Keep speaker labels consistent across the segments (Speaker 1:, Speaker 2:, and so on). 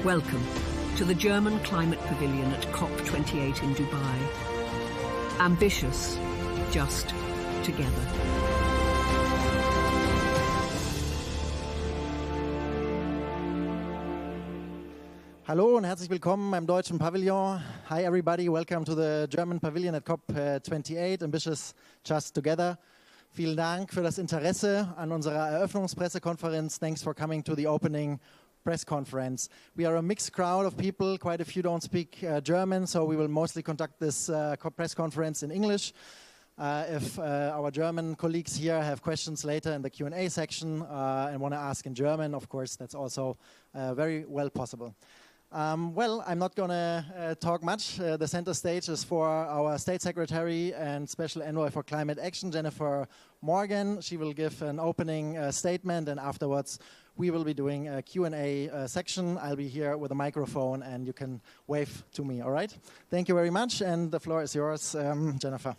Speaker 1: Welcome to the German Climate Pavilion at COP28 in Dubai. Ambitious, just together.
Speaker 2: Hallo und herzlich willkommen beim Deutschen Pavillon. Hi everybody, welcome to the German Pavilion at COP28, Ambitious Just Together. Vielen Dank für das Interesse an unserer Eröffnungspressekonferenz. Thanks for coming to the opening press conference. We are a mixed crowd of people, quite a few don't speak German, so we will mostly conduct this press conference in English. If our German colleagues here have questions later in the Q&A section and want to ask in German, of course, that's also very well possible. Well, I'm not going to talk much. The center stage is for our State Secretary and Special Envoy for Climate Action, Jennifer Morgan. She will give an opening statement, and afterwards we will be doing a Q&A section. I'll be here with a microphone, and you can wave to me, all right? Thank you very much, and the floor is yours, Jennifer.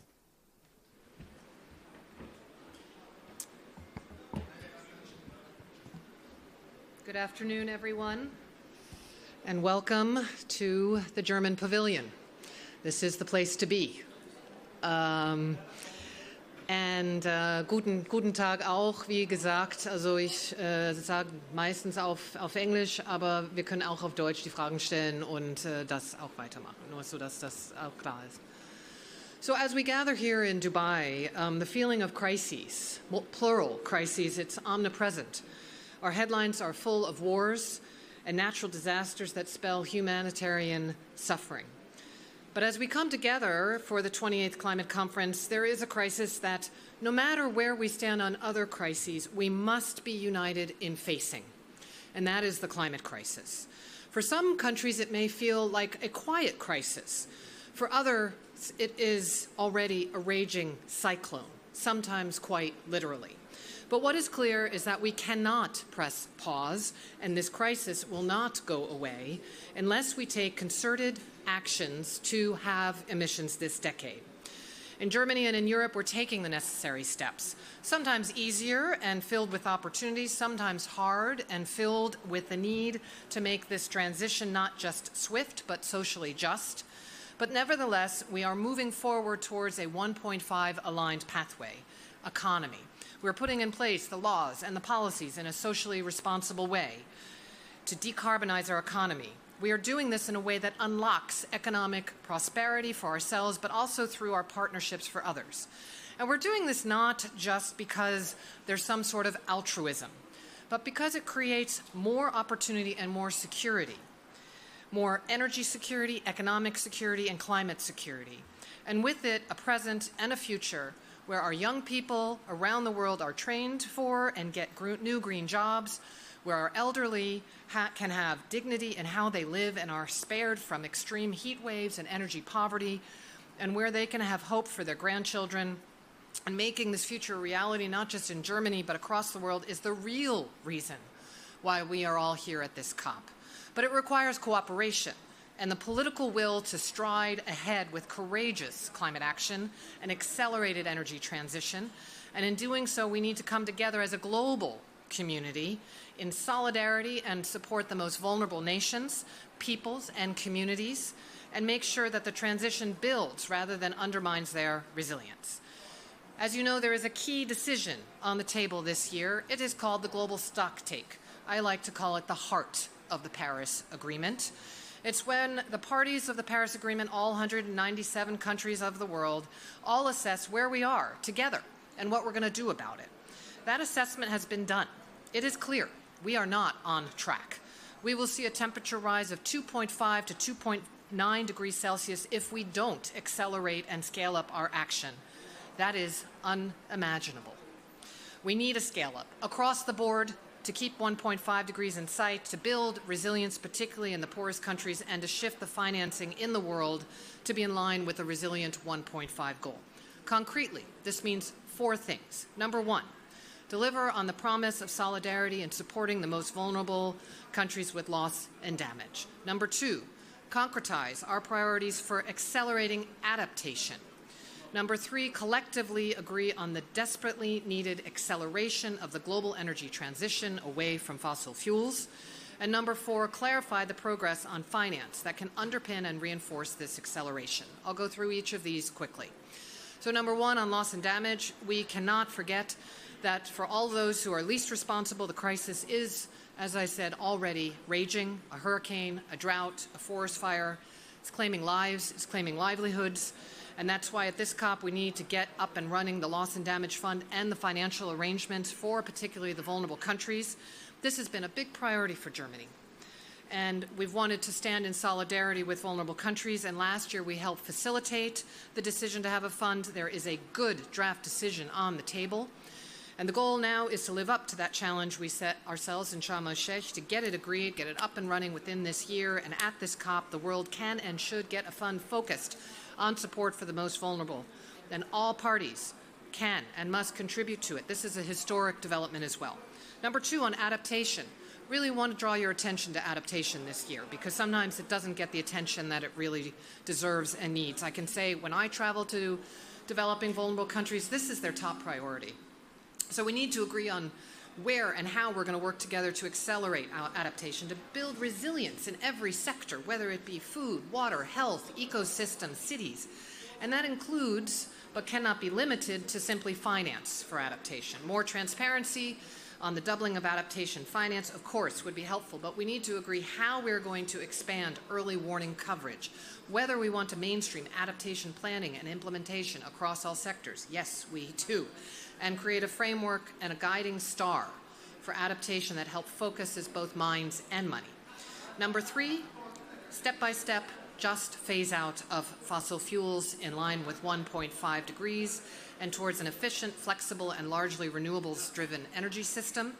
Speaker 3: Good afternoon, everyone, and welcome to the German Pavilion. This is the place to be. Guten Tag auch, wie gesagt. Also ich sage meistens auf Englisch, aber wir können auch auf Deutsch die Fragen stellen und das auch weitermachen, nur so dass das auch klar ist. So as we gather here in Dubai, the feeling of crises, plural crises, it's omnipresent. Our headlines are full of wars and natural disasters that spell humanitarian suffering. But as we come together for the 28th Climate Conference, there is a crisis that, no matter where we stand on other crises, we must be united in facing, and that is the climate crisis. For some countries, it may feel like a quiet crisis. For others, it is already a raging cyclone, sometimes quite literally. But what is clear is that we cannot press pause, and this crisis will not go away unless we take concerted actions to halve emissions this decade. In Germany and in Europe, we're taking the necessary steps, sometimes easier and filled with opportunities, sometimes hard and filled with the need to make this transition not just swift, but socially just. But nevertheless, we are moving forward towards a 1.5 aligned pathway, economy. We're putting in place the laws and the policies in a socially responsible way to decarbonize our economy. We are doing this in a way that unlocks economic prosperity for ourselves, but also through our partnerships for others. And we're doing this not just because there's some sort of altruism, but because it creates more opportunity and more security, more energy security, economic security, and climate security. And with it, a present and a future where our young people around the world are trained for and get new green jobs, where our elderly can have dignity in how they live and are spared from extreme heat waves and energy poverty, and where they can have hope for their grandchildren. And making this future a reality, not just in Germany, but across the world, is the real reason why we are all here at this COP. But it requires cooperation and the political will to stride ahead with courageous climate action and accelerated energy transition. And in doing so, we need to come together as a global community in solidarity and support the most vulnerable nations, peoples, and communities, and make sure that the transition builds rather than undermines their resilience. As you know, there is a key decision on the table this year. It is called the Global Stocktake. I like to call it the heart of the Paris Agreement. It's when the parties of the Paris Agreement, all 197 countries of the world, all assess where we are together and what we're going to do about it. That assessment has been done. It is clear we are not on track. We will see a temperature rise of 2.5 to 2.9 degrees Celsius if we don't accelerate and scale up our action. That is unimaginable. We need a scale up across the board to keep 1.5 degrees in sight, to build resilience, particularly in the poorest countries, and to shift the financing in the world to be in line with a resilient 1.5 goal. Concretely, this means 4 things. Number 1, deliver on the promise of solidarity and supporting the most vulnerable countries with loss and damage. Number 2, concretize our priorities for accelerating adaptation. Number 3, collectively agree on the desperately needed acceleration of the global energy transition away from fossil fuels. And number 4, clarify the progress on finance that can underpin and reinforce this acceleration. I'll go through each of these quickly. So number 1, on loss and damage, we cannot forget that for all those who are least responsible, the crisis is, as I said, already raging. A hurricane, a drought, a forest fire. It's claiming lives, it's claiming livelihoods. And that's why at this COP we need to get up and running the Loss and Damage Fund and the financial arrangements for particularly the vulnerable countries. This has been a big priority for Germany. And we've wanted to stand in solidarity with vulnerable countries, and last year we helped facilitate the decision to have a fund. There is a good draft decision on the table. And the goal now is to live up to that challenge we set ourselves in Sharm el-Sheikh to get it agreed, get it up and running within this year. And at this COP, the world can and should get a fund focused on support for the most vulnerable. And all parties can and must contribute to it. This is a historic development as well. Number 2, on adaptation. Really want to draw your attention to adaptation this year because sometimes it doesn't get the attention that it really deserves and needs. I can say when I travel to developing vulnerable countries, this is their top priority. So we need to agree on where and how we're going to work together to accelerate our adaptation, to build resilience in every sector, whether it be food, water, health, ecosystems, cities. And that includes, but cannot be limited to simply finance for adaptation. More transparency on the doubling of adaptation finance, of course, would be helpful, but we need to agree how we're going to expand early warning coverage, whether we want to mainstream adaptation planning and implementation across all sectors. Yes, we do. And create a framework and a guiding star for adaptation that help focuses both minds and money. Number 3, step-by-step, just phase out of fossil fuels in line with 1.5 degrees and towards an efficient, flexible, and largely renewables-driven energy system.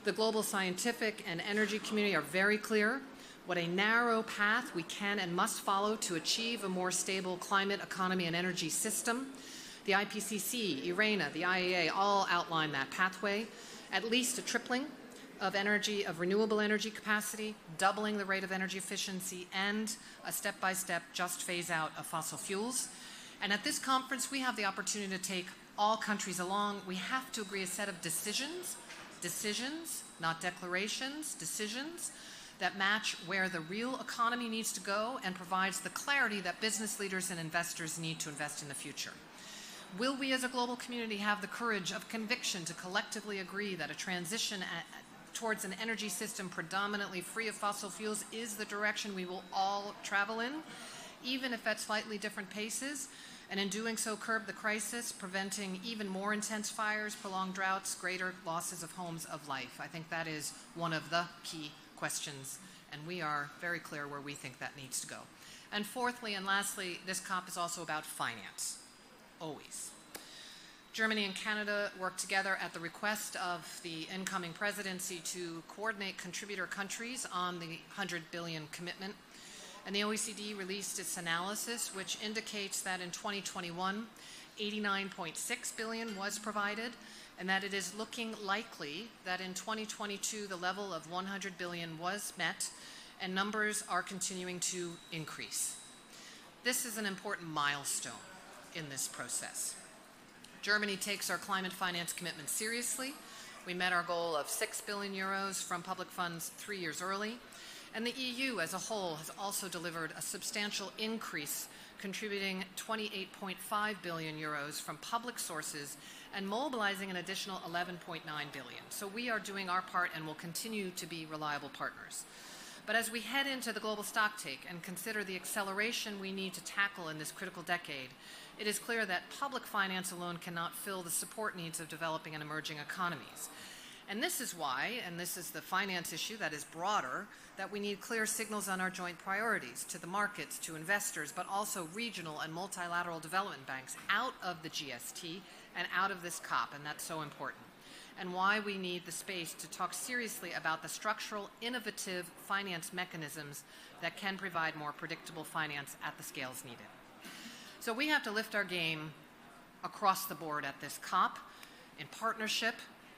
Speaker 3: The global scientific and energy community are very clear what a narrow path we can and must follow to achieve a more stable climate, economy, and energy system. The IPCC, IRENA, the IEA all outline that pathway. At least a tripling of renewable energy capacity, doubling the rate of energy efficiency, and a step-by-step just phase out of fossil fuels. And at this conference, we have the opportunity to take all countries along. We have to agree a set of decisions, not declarations, decisions that match where the real economy needs to go and provides the clarity that business leaders and investors need to invest in the future. Will we as a global community have the courage of conviction to collectively agree that a transition towards an energy system predominantly free of fossil fuels is the direction we will all travel in, even if at slightly different paces, and in doing so curb the crisis, preventing even more intense fires, prolonged droughts, greater losses of homes, of life? I think that is one of the key questions, and we are very clear where we think that needs to go. And fourthly and lastly, this COP is also about finance. Always. Germany and Canada work together at the request of the incoming presidency to coordinate contributor countries on the 100 billion commitment. And the OECD released its analysis, which indicates that in 2021, 89.6 billion was provided, and that it is looking likely that in 2022, the level of 100 billion was met, and numbers are continuing to increase. This is an important milestone in this process. Germany takes our climate finance commitment seriously. We met our goal of 6 billion euros from public funds 3 years early. And the EU as a whole has also delivered a substantial increase, contributing 28.5 billion euros from public sources and mobilizing an additional 11.9 billion. So we are doing our part and will continue to be reliable partners. But as we head into the global stocktake and consider the acceleration we need to tackle in this critical decade, it is clear that public finance alone cannot fill the support needs of developing and emerging economies. And this is why, and this is the finance issue that is broader, that we need clear signals on our joint priorities to the markets, to investors, but also regional and multilateral development banks out of the GST and out of this COP, and that's so important. And why we need the space to talk seriously about the structural, innovative finance mechanisms that can provide more predictable finance at the scales needed. So we have to lift our game across the board at this COP in partnership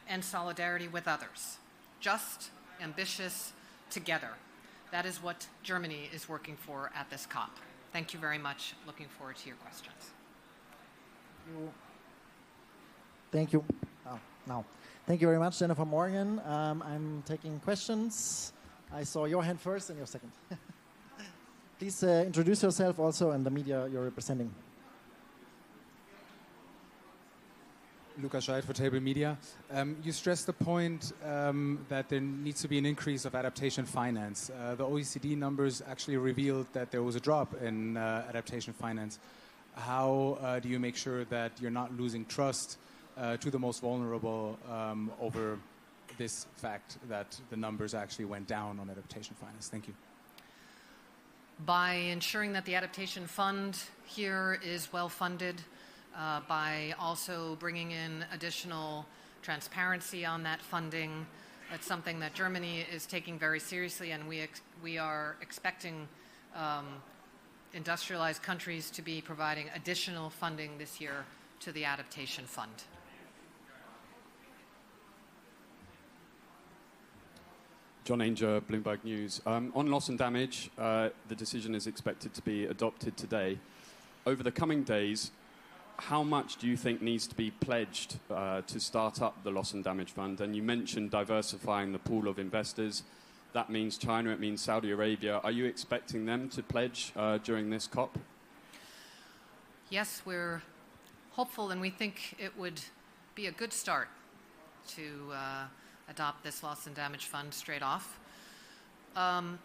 Speaker 3: and solidarity with others. Just, ambitious, together. That is what Germany is working for at this COP. Thank you very much. Looking forward to your questions.
Speaker 2: Thank you. Thank you very much, Jennifer Morgan. I'm taking questions I saw your hand first and your second. Please introduce yourself also and the media you're representing.
Speaker 4: Lukas Scheidt for Table Media. You stressed the point that there needs to be an increase of adaptation finance. The OECD numbers actually revealed that there was a drop in adaptation finance. How do you make sure that you're not losing trust to the most vulnerable over this fact that the numbers actually went down on adaptation finance? Thank you.
Speaker 3: By ensuring that the adaptation fund here is well funded, by also bringing in additional transparency on that funding. That's something that Germany is taking very seriously, and we are expecting industrialized countries to be providing additional funding this year to the adaptation fund.
Speaker 5: John Ainger, Bloomberg News. On loss and damage, the decision is expected to be adopted today. Over the coming days, how much do you think needs to be pledged to start up the loss and damage fund? And you mentioned diversifying the pool of investors. That means China, it means Saudi Arabia. Are you expecting them to pledge during this COP?
Speaker 3: Yes, we're hopeful, and we think it would be a good start to adopt this loss and damage fund straight off.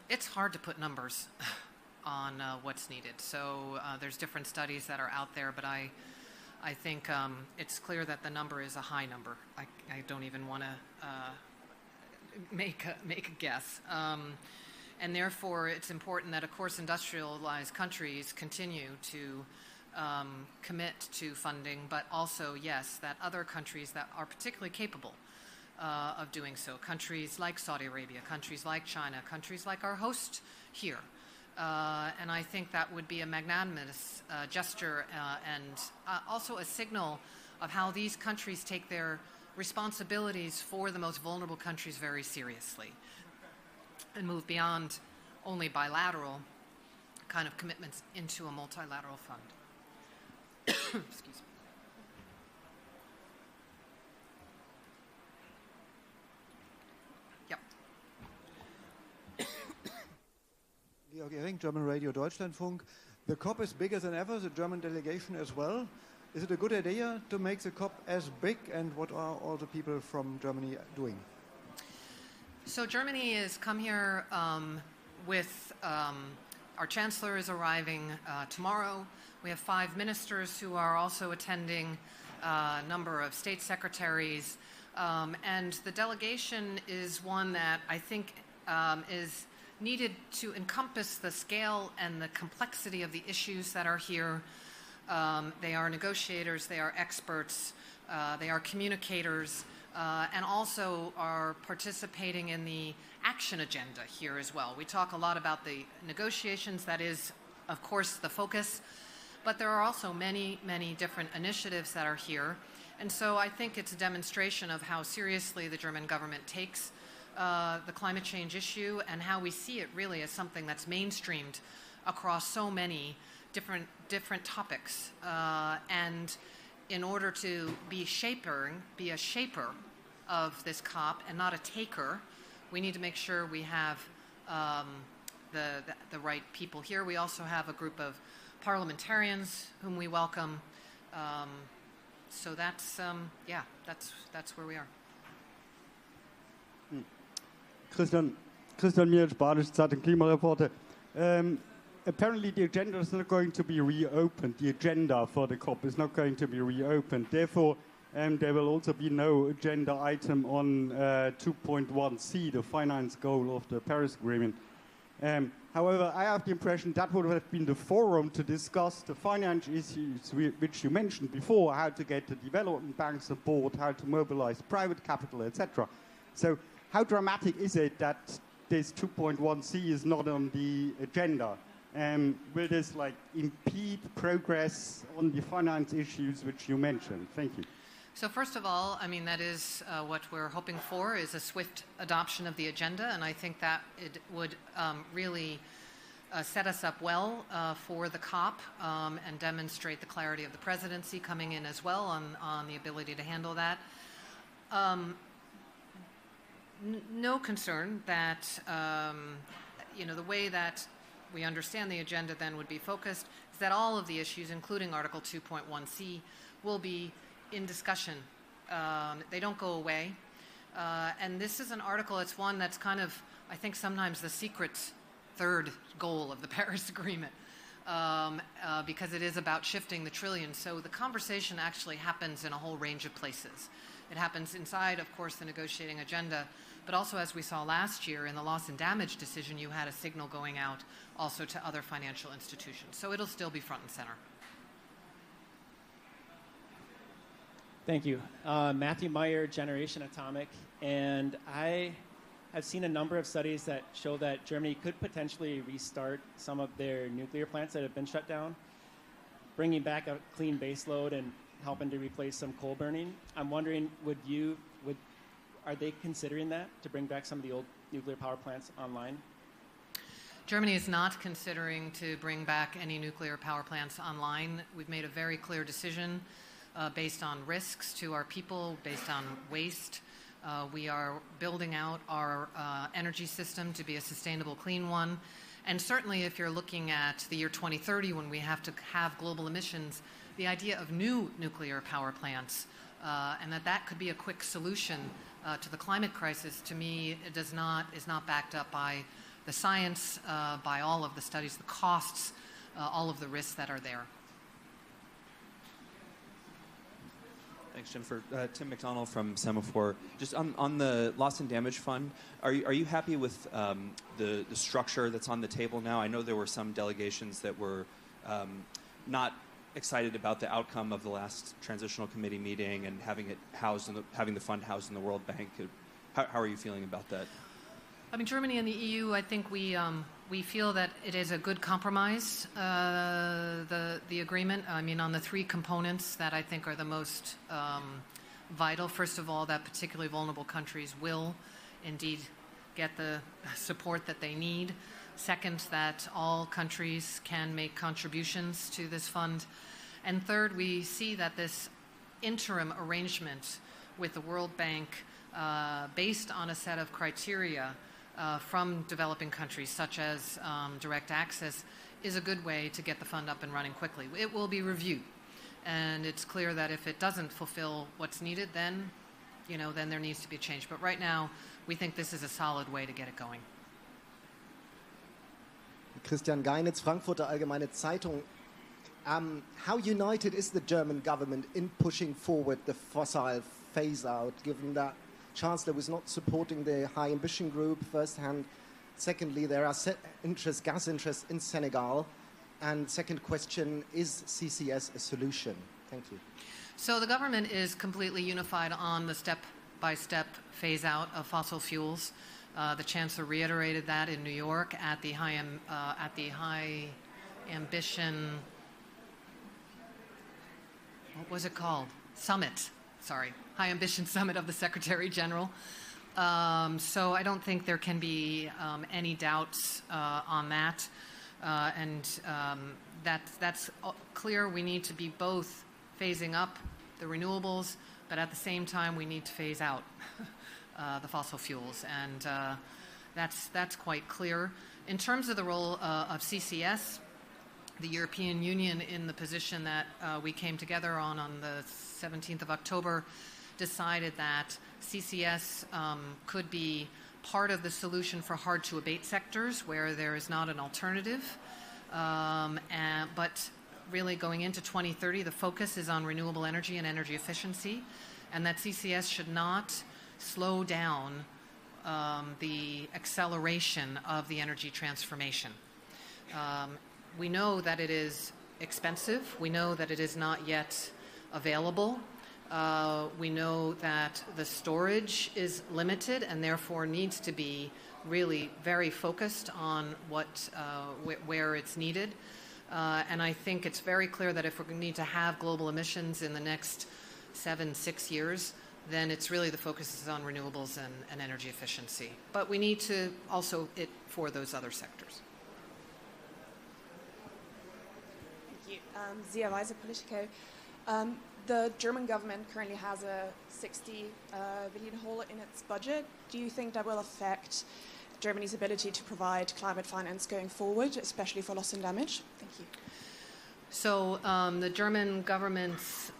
Speaker 3: It's hard to put numbers on what's needed. So there's different studies that are out there, but I think it's clear that the number is a high number. I don't even want to make a guess. And therefore, it's important that, of course, industrialized countries continue to commit to funding, but also, yes, that other countries that are particularly capable of doing so, countries like Saudi Arabia, countries like China, countries like our host here. And I think that would be a magnanimous gesture and also a signal of how these countries take their responsibilities for the most vulnerable countries very seriously and move beyond only bilateral kind of commitments into a multilateral fund. Excuse me.
Speaker 6: Georg Ehring, German Radio Deutschlandfunk. The COP is bigger than ever, the German delegation as well. Is it a good idea to make the COP as big, and what are all the people from Germany doing?
Speaker 3: So Germany has come here with our chancellor is arriving tomorrow. We have 5 ministers who are also attending, a number of state secretaries, and the delegation is one that I think is needed to encompass the scale and the complexity of the issues that are here. They are negotiators, they are experts, they are communicators, and also are participating in the action agenda here as well. We talk a lot about the negotiations, that is, of course, the focus, but there are also many, many different initiatives that are here. And so I think it's a demonstration of how seriously the German government takes the climate change issue and how we see it really as something that's mainstreamed across so many different topics. And in order to be a shaper of this COP and not a taker, we need to make sure we have the right people here. We also have a group of parliamentarians whom we welcome. So that's where we are.
Speaker 7: Christian Miel, Spanish Zeitung Klimareporter. Apparently the agenda is not going to be reopened. The agenda for the COP is not going to be reopened. Therefore, there will also be no agenda item on 2.1c, the finance goal of the Paris Agreement. However, I have the impression that would have been the forum to discuss the finance issues which you mentioned before, how to get the development banks on board, how to mobilize private capital, etc. So how dramatic is it that this 2.1c is not on the agenda? Will this impede progress on the finance issues which you mentioned? Thank you.
Speaker 3: So first of all, I mean, that is what we're hoping for, is a swift adoption of the agenda, and I think that it would really set us up well for the COP and demonstrate the clarity of the presidency coming in as well on the ability to handle that. no concern that, the way that we understand the agenda then would be focused is that all of the issues, including Article 2.1c, will be in discussion. They don't go away. And this is an article, it's one that's kind of, I think, sometimes the secret third goal of the Paris Agreement, because it is about shifting the trillion. So the conversation actually happens in a whole range of places. It happens inside, of course, the negotiating agenda, but also, as we saw last year in the loss and damage decision, you had a signal going out also to other financial institutions. So it'll still be front and center.
Speaker 8: Thank you. Matthew Meyer, Generation Atomic, and I have seen a number of studies that show that Germany could potentially restart some of their nuclear plants that have been shut down, bringing back a clean baseload and helping to replace some coal burning. I'm wondering, are they considering that to bring back some of the old nuclear power plants online?
Speaker 3: Germany is not considering to bring back any nuclear power plants online. We've made a very clear decision based on risks to our people, based on waste. We are building out our energy system to be a sustainable, clean one. And certainly if you're looking at the year 2030, when we have to have global emissions, the idea of new nuclear power plants and that could be a quick solution to the climate crisis, to me, is not backed up by the science, by all of the studies, the costs, all of the risks that are there.
Speaker 9: Thanks, Jennifer. Tim McDonald from Semaphore. Just on the loss and damage fund, are you happy with the structure that's on the table now? I know there were some delegations that were not excited about the outcome of the last transitional committee meeting and having the fund housed in the World Bank. How are you feeling about that?
Speaker 3: I mean, Germany and the EU, I think we feel that it is a good compromise, the agreement. I mean, on the three components that I think are the most vital. First of all, that particularly vulnerable countries will indeed get the support that they need. Second, that all countries can make contributions to this fund. And third, we see that this interim arrangement with the World Bank, based on a set of criteria from developing countries, such as direct access, is a good way to get the fund up and running quickly. It will be reviewed. And it's clear that if it doesn't fulfill what's needed, then there needs to be a change. But right now, we think this is a solid way to get it going.
Speaker 10: Christian Geinitz, Frankfurter Allgemeine Zeitung. How united is the German government in pushing forward the fossil phase-out, given that Chancellor was not supporting the high ambition group firsthand? Secondly, there are gas interests in Senegal. And second question, is CCS a solution? Thank you.
Speaker 3: So the government is completely unified on the step-by-step phase-out of fossil fuels. The Chancellor reiterated that in New York at the high ambition, what was it called? Summit. Sorry, High Ambition Summit of the Secretary General. So I don't think there can be any doubts on that. That's clear. We need to be both phasing up the renewables, but at the same time we need to phase out the fossil fuels, and that's quite clear. In terms of the role of CCS, the European Union, in the position that we came together on the 17th of October, decided that CCS could be part of the solution for hard-to-abate sectors where there is not an alternative. But really going into 2030, the focus is on renewable energy and energy efficiency, and that CCS should not slow down the acceleration of the energy transformation. We know that it is expensive. We know that it is not yet available. We know that the storage is limited and therefore needs to be really very focused on where it's needed. And I think it's very clear that if we're going to need to have global emissions in the next 6 years, then it's really the focus is on renewables and energy efficiency. But we need to also it for those other sectors.
Speaker 11: Thank you. Zia Weiser, Politico. The German government currently has a 60 billion hole in its budget. Do you think that will affect Germany's ability to provide climate finance going forward, especially for loss and damage? Thank you.
Speaker 3: So the German government's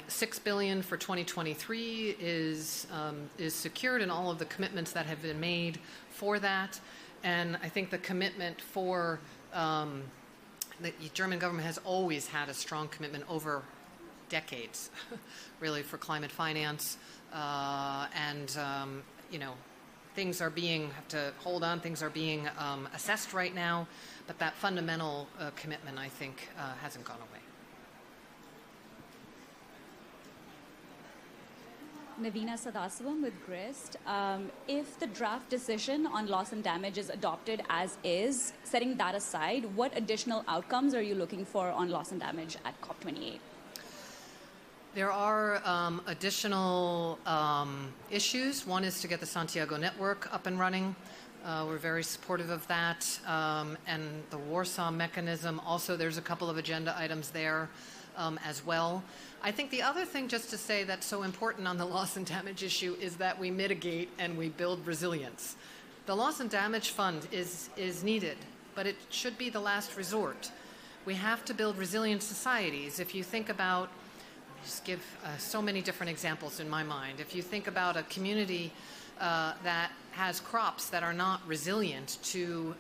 Speaker 3: 6 billion for 2023 is secured in all of the commitments that have been made for that. And I think the commitment for the German government has always had a strong commitment over decades, really, for climate finance. You know, things are being, have to hold on, things are being assessed right now, but that fundamental commitment, I think, hasn't gone away.
Speaker 12: Navina Sadasivam with GRIST. If the draft decision on loss and damage is adopted as is, setting that aside, what additional outcomes are you looking for on loss and damage at COP28?
Speaker 3: There are additional issues. One is to get the Santiago network up and running. We're very supportive of that. And the Warsaw mechanism, also there's a couple of agenda items there as well. I think the other thing, just to say, that's so important on the loss and damage issue is that we mitigate and we build resilience. The loss and damage fund is needed, but it should be the last resort. We have to build resilient societies. If you think about, just give so many different examples in my mind. If you think about a community that has crops that are not resilient to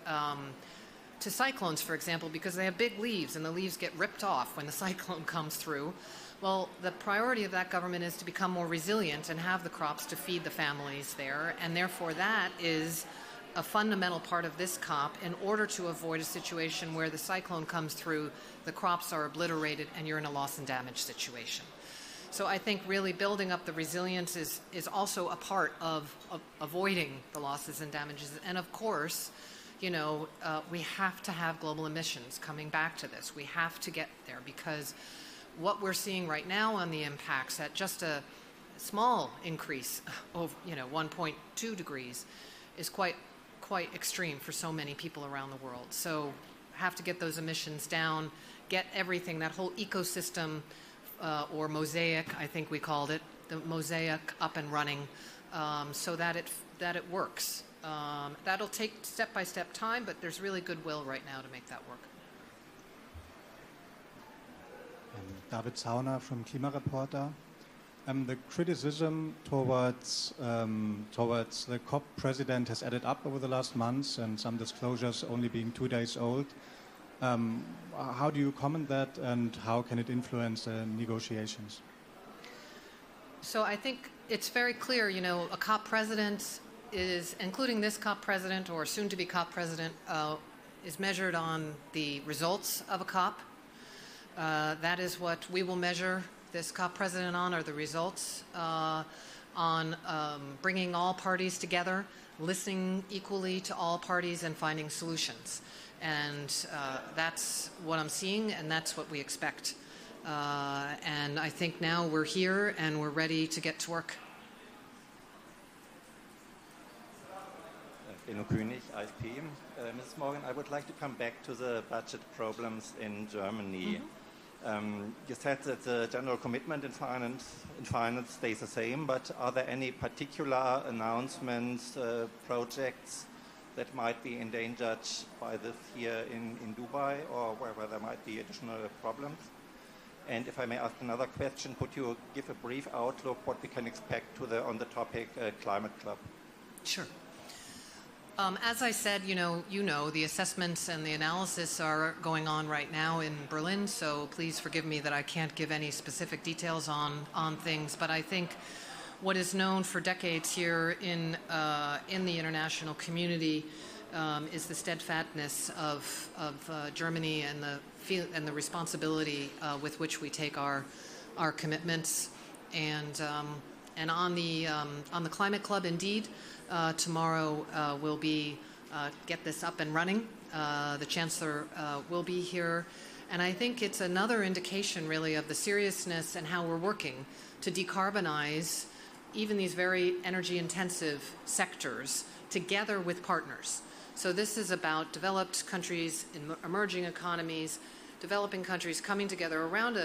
Speaker 3: cyclones, for example, because they have big leaves and the leaves get ripped off when the cyclone comes through. Well, the priority of that government is to become more resilient and have the crops to feed the families there, and therefore that is a fundamental part of this COP in order to avoid a situation where the cyclone comes through, the crops are obliterated, and you're in a loss and damage situation. So I think really building up the resilience is also a part of avoiding the losses and damages. And of course, you know, we have to have global emissions. Coming back to this, we have to get there, because what we're seeing right now on the impacts at just a small increase of 1.2 degrees is quite extreme for so many people around the world. So have to get those emissions down, get everything, that whole ecosystem or mosaic, I think we called it, the mosaic up and running, so that it works. That'll take step-by-step time, but there's really goodwill right now to make that work.
Speaker 13: David Zauner from Klimareporter. The criticism towards the COP president has added up over the last months, and some disclosures only being 2 days old. How do you comment that, and how can it influence negotiations?
Speaker 3: So I think it's very clear, you know, a COP president is, including this COP president or soon-to-be COP president, is measured on the results of a COP. That is what we will measure this COP president on, are the results on bringing all parties together, listening equally to all parties, and finding solutions. And that's what I'm seeing, and that's what we expect. And I think now we're here and we're ready to get to work.
Speaker 14: Benno König, AFP. Mrs. Morgan, I would like to come back to the budget problems in Germany. You said that the general commitment in finance stays the same, but are there any particular announcements, projects that might be endangered by this year in Dubai, or where there might be additional problems? And if I may ask another question, could you give a brief outlook what we can expect on the topic Climate Club?
Speaker 3: Sure. As I said, you know, the assessments and the analysis are going on right now in Berlin, so please forgive me that I can't give any specific details on things, but I think what is known for decades here in the international community is the steadfastness of Germany and the responsibility with which we take our commitments. And on the Climate Club, indeed, tomorrow will be get this up and running. The Chancellor will be here. And I think it's another indication, really, of the seriousness and how we're working to decarbonize even these very energy-intensive sectors together with partners. So this is about developed countries, emerging economies, developing countries coming together around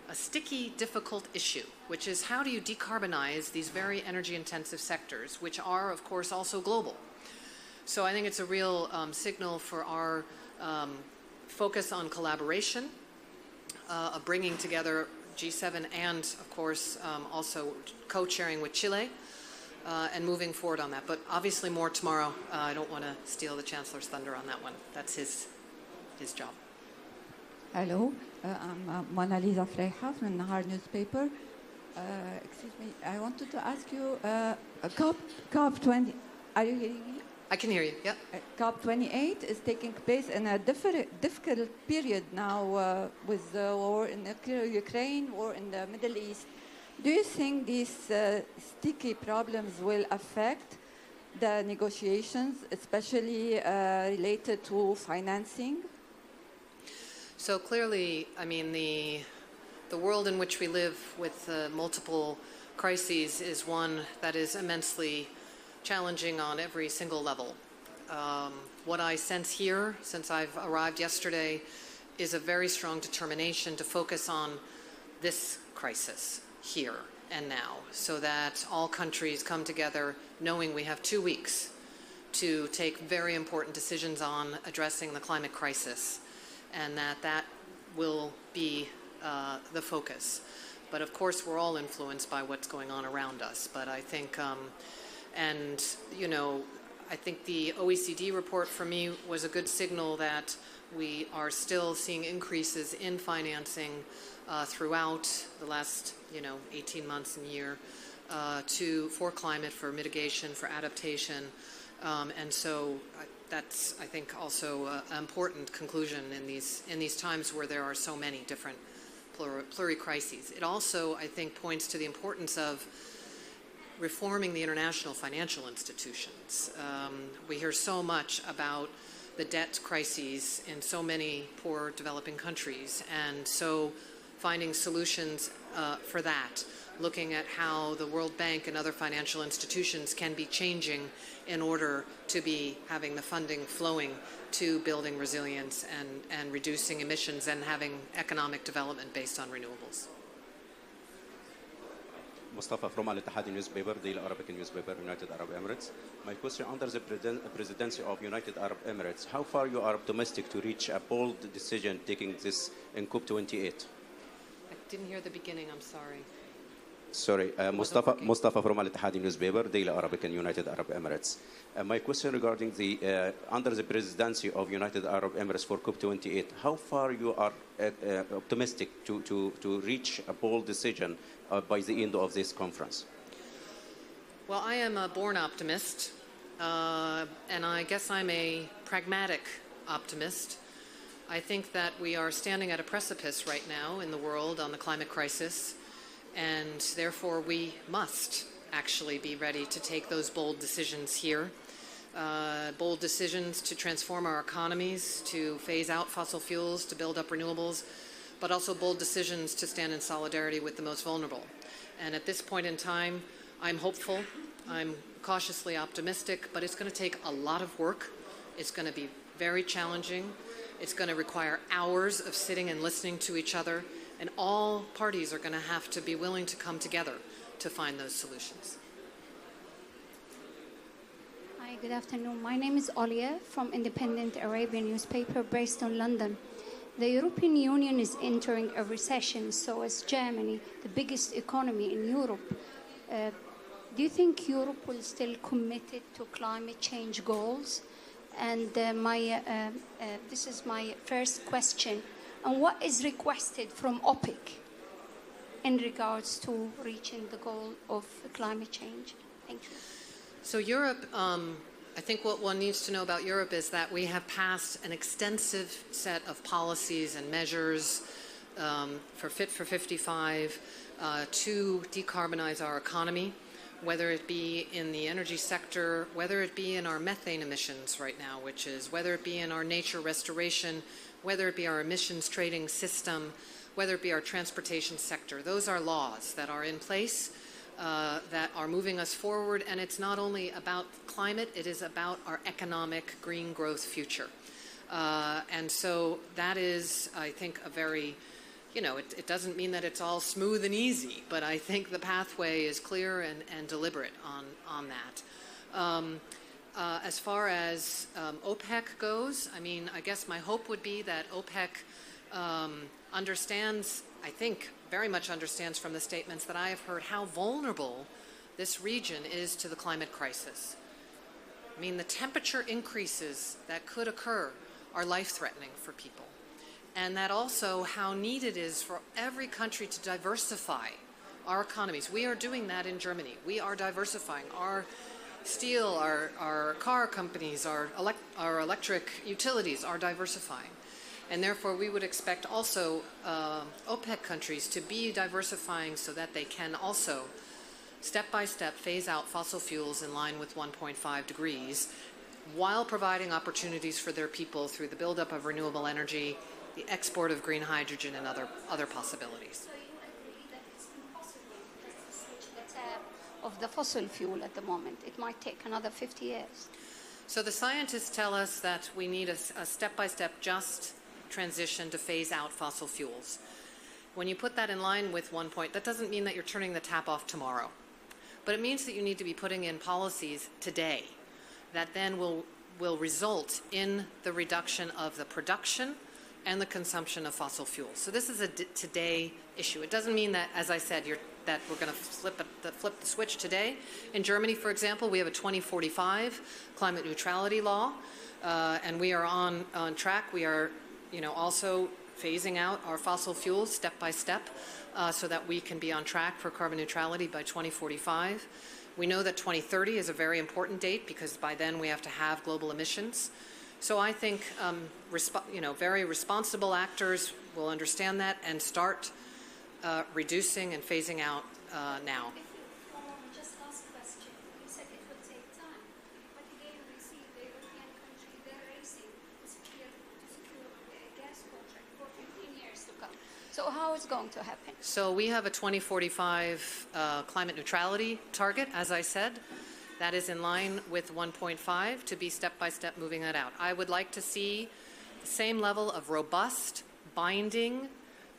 Speaker 3: a sticky, difficult issue, which is how do you decarbonize these very energy-intensive sectors, which are, of course, also global. So I think it's a real signal for our focus on collaboration, of bringing together G7 and, of course, also co-chairing with Chile, and moving forward on that. But obviously more tomorrow. I don't want to steal the Chancellor's thunder on that one. That's his job.
Speaker 15: Hello, I'm Mona Lisa Freiha from the Nahar newspaper. Excuse me, I wanted to ask you, COP20, are you hearing me?
Speaker 3: I can hear you, yeah.
Speaker 15: COP28 is taking place in a difficult period now with the war in Ukraine, war in the Middle East. Do you think these sticky problems will affect the negotiations, especially related to financing?
Speaker 3: So clearly, I mean, the world in which we live with multiple crises is one that is immensely challenging on every single level. What I sense here, since I've arrived yesterday, is a very strong determination to focus on this crisis here and now, so that all countries come together knowing we have 2 weeks to take very important decisions on addressing the climate crisis, and that will be the focus. But of course, we're all influenced by what's going on around us. But I think, and you know, I think the OECD report for me was a good signal that we are still seeing increases in financing throughout the last, 18 months and year for climate, for mitigation, for adaptation, and so that's, I think, also an important conclusion in these times where there are so many different pluricrises. It also, I think, points to the importance of reforming the international financial institutions. We hear so much about the debt crises in so many poor developing countries, and so finding solutions for that, looking at how the World Bank and other financial institutions can be changing in order to be having the funding flowing to building resilience and reducing emissions and having economic development based on renewables.
Speaker 16: Mustafa from Al Ittihad newspaper, Daily Arabic newspaper, United Arab Emirates. My question, under the presidency of United Arab Emirates, how far you are optimistic to reach a bold decision taking this in COP28?
Speaker 3: I didn't hear the beginning, I'm sorry.
Speaker 16: Sorry, Mustafa from Al Ittihad newspaper, Daily Arabic and United Arab Emirates. My question regarding the under the presidency of United Arab Emirates for COP28, how far you are optimistic to reach a bold decision by the end of this conference?
Speaker 3: Well, I am a born optimist, and I guess I'm a pragmatic optimist. I think that we are standing at a precipice right now in the world on the climate crisis, and therefore we must actually be ready to take those bold decisions here. Bold decisions to transform our economies, to phase out fossil fuels, to build up renewables, but also bold decisions to stand in solidarity with the most vulnerable. And at this point in time, I'm hopeful, I'm cautiously optimistic, but it's going to take a lot of work. It's going to be very challenging. It's going to require hours of sitting and listening to each other, and all parties are going to have to be willing to come together to find those solutions.
Speaker 17: Hi, good afternoon. My name is Olia from Independent Arabian newspaper based in London. The European Union is entering a recession, so is Germany, the biggest economy in Europe. Do you think Europe will still committed to climate change goals? And this is my first question. And what is requested from OPEC in regards to reaching the goal of climate change? Thank you.
Speaker 3: So Europe, I think what one needs to know about Europe is that we have passed an extensive set of policies and measures for Fit for 55 to decarbonize our economy, whether it be in the energy sector, whether it be in our methane emissions right now, whether it be in our nature restoration, whether it be our emissions trading system, whether it be our transportation sector. Those are laws that are in place that are moving us forward, and it's not only about climate, it is about our economic green growth future. And so that is, I think, a very it doesn't mean that it's all smooth and easy, but I think the pathway is clear and deliberate on that. As far as OPEC goes, I mean, I guess my hope would be that OPEC understands, I think, very much understands from the statements that I have heard how vulnerable this region is to the climate crisis. I mean, the temperature increases that could occur are life-threatening for people. And that also how needed it is for every country to diversify our economies. We are doing that in Germany. We are diversifying our steel, our car companies, our electric utilities are diversifying. And therefore, we would expect also OPEC countries to be diversifying so that they can also, step by step, phase out fossil fuels in line with 1.5 degrees, while providing opportunities for their people through the buildup of renewable energy, the export of green hydrogen, and other possibilities.
Speaker 17: So you agree that it's impossible to switch the tap of the fossil fuel at the moment? It might take another 50 years.
Speaker 3: So the scientists tell us that we need a step-by-step just transition to phase out fossil fuels. When you put that in line with 1 point, that doesn't mean that you're turning the tap off tomorrow. But it means that you need to be putting in policies today that then will result in the reduction of the production and the consumption of fossil fuels. So this is a today issue. It doesn't mean that, as I said, that we're going to flip the switch today. In Germany, for example, we have a 2045 climate neutrality law, and we are on track. We are, also phasing out our fossil fuels step by step, so that we can be on track for carbon neutrality by 2045. We know that 2030 is a very important date because by then we have to have global emissions. So I think very responsible actors will understand that and start reducing and phasing out now.
Speaker 17: Just last question. You said it will take time, but again we see the European country, they're racing to secure a gas project for 15 years to come. So how is it going to happen?
Speaker 3: So we have a 2045 climate neutrality target, as I said. That is in line with 1.5 to be step-by-step moving that out. I would like to see the same level of robust, binding,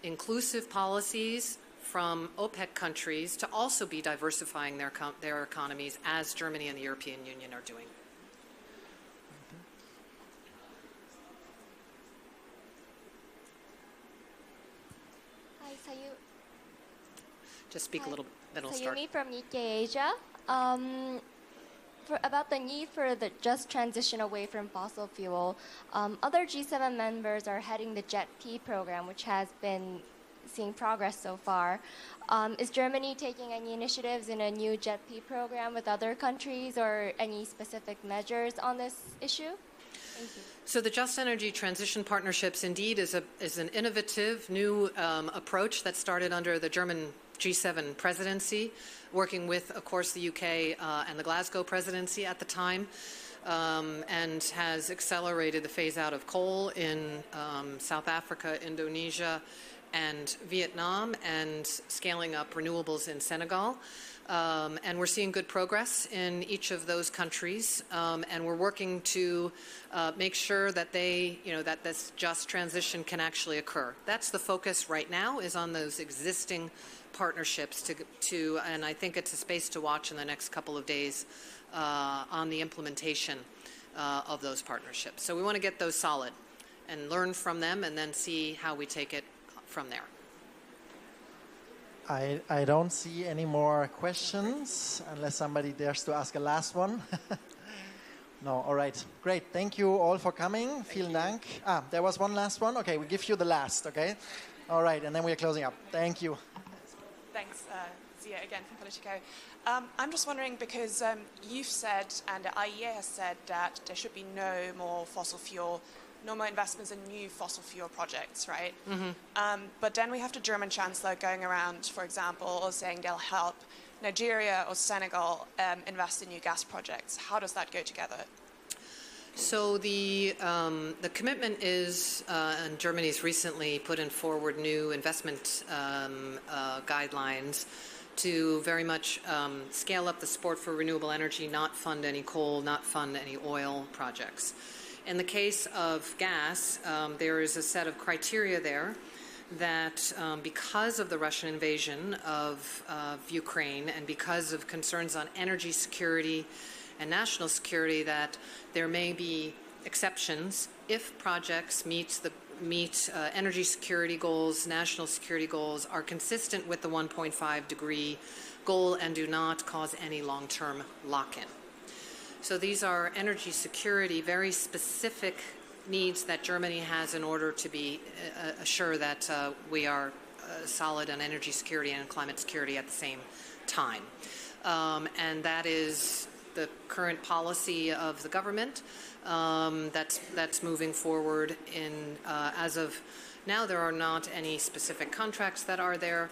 Speaker 3: inclusive policies from OPEC countries to also be diversifying their economies as Germany and the European Union are doing.
Speaker 18: Hi, Sayu.
Speaker 3: Just speak a little bit, it'll start.
Speaker 18: Sayumi from Nikkei Asia. About the need for the just transition away from fossil fuel, other G7 members are heading the JET-P program, which has been seeing progress so far. Is Germany taking any initiatives in a new JET-P program with other countries or any specific measures on this issue? Thank you.
Speaker 3: So the Just Energy Transition Partnerships indeed is an innovative new approach that started under the German G7 presidency, working with, of course, the UK and the Glasgow presidency at the time, and has accelerated the phase out of coal in South Africa, Indonesia, and Vietnam, and scaling up renewables in Senegal. And we're seeing good progress in each of those countries, and we're working to make sure that that this just transition can actually occur. That's the focus right now, is on those existing partnerships and I think it's a space to watch in the next couple of days on the implementation of those partnerships. So we want to get those solid and learn from them and then see how we take it from there.
Speaker 2: I don't see any more questions unless somebody dares to ask a last one. No, all right. Great. Thank you all for coming. Vielen Dank. There was one last one. Okay, we give you the last, okay? All right, and then we're closing up. Thank you.
Speaker 11: Thanks, Zia, again from Politico. I'm just wondering, because you've said, and the IEA has said, that there should be no more investments in new fossil fuel projects, right? Mm-hmm. But then we have the German Chancellor going around, for example, saying they'll help Nigeria or Senegal invest in new gas projects. How does that go together?
Speaker 3: So the commitment is, and Germany's recently put in forward new investment guidelines to very much scale up the support for renewable energy, not fund any coal, not fund any oil projects. In the case of gas, there is a set of criteria there that because of the Russian invasion of Ukraine and because of concerns on energy security and national security, that there may be exceptions if projects meet energy security goals, national security goals, are consistent with the 1.5 degree goal and do not cause any long-term lock-in. So these are energy security, very specific needs that Germany has in order to be assured that we are solid on energy security and climate security at the same time. And that is the current policy of the government that's moving forward. As of now, there are not any specific contracts that are there.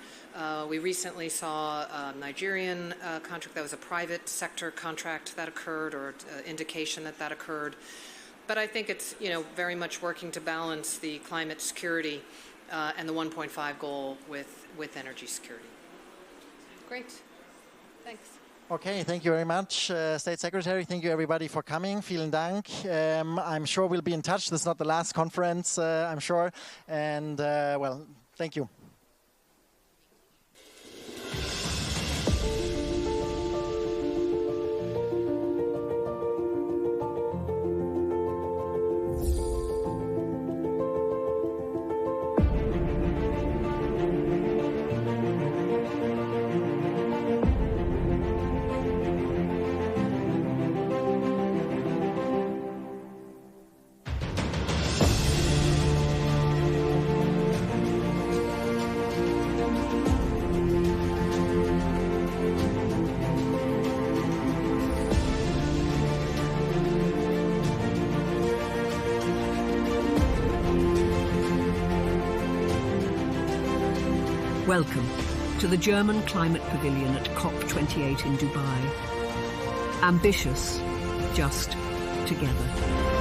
Speaker 3: We recently saw a Nigerian contract that was a private sector contract that occurred, or indication that occurred. But I think it's very much working to balance the climate security and the 1.5 goal with energy security. Great. Thanks.
Speaker 2: Okay, thank you very much, State Secretary. Thank you, everybody, for coming. Vielen Dank. I'm sure we'll be in touch. This is not the last conference, I'm sure. And, well, thank you.
Speaker 1: Welcome to the German Climate Pavilion at COP28 in Dubai. Ambitious, just together.